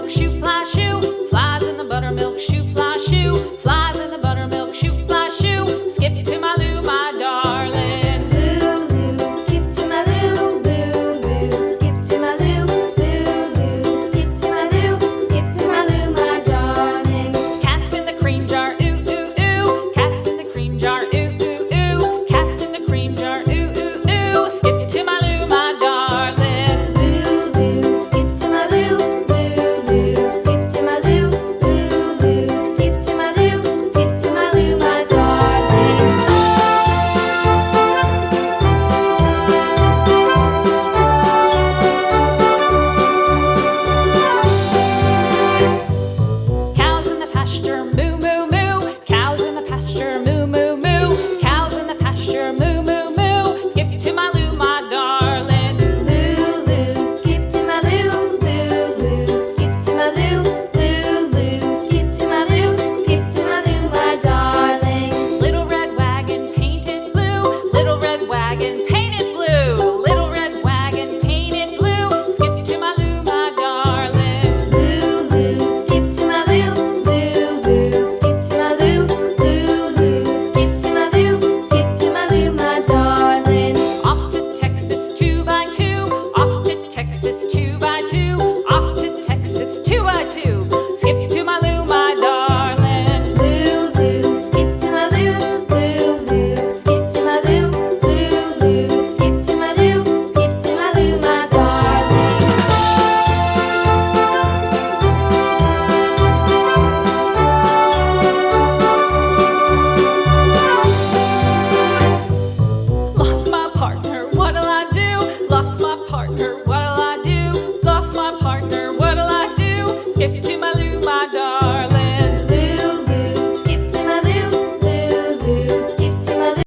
buttermilk shoe, fly shoe. Flies in the buttermilk shoe, fly shoe. Flies in the buttermilk shoe, fly shoe. Skip to my Lou, my darling. Lou, skip to my Lou, Lou, skip to my Lou, Lou, skip to my Lou, skip to my Lou, my darling. Cats in the cream jar, ooh, ooh, ooh. Cats in the cream jar, ooh, ooh, ooh. Cats in the cream jar, ooh, ooh, ooh. Skip to my Lou, my darling. Lou, skip to my Lou, Lou, skip to my Lou, Lou, skip to my Lou, skip to my Lou, my darling. Cows in the pasture, moo, moo, moo. Cows in the pasture, moo, moo, moo. Cows in the pasture, moo, moo, moo. Skip to my Lou, my darling. Lou, skip to my Lou, Lou, skip to my Lou, Lou, skip to my Lou, skip to my Lou, my darling. Little red wagon painted blue. Little red wagon painted blue. Little red wagon painted blue. Skip to my Lou, my darling. Lou, skip to my Lou, Lou, skip to my Lou, Lou, skip to my Lou, skip to my Lou, my darling. Off to Texas 2x2. Off to Texas 2x2. Off to Texas 2x2. Skip to my Lou, my darling. Lou, skip to my Lou, Lou, skip to my Lou, Lou, skip to my Lou, skip to my Lou, my darling. Lost my partner, what'll I do? Lost my partner, what'll I do? Lost my partner, what'll I do? Skip to my Lou, my darling.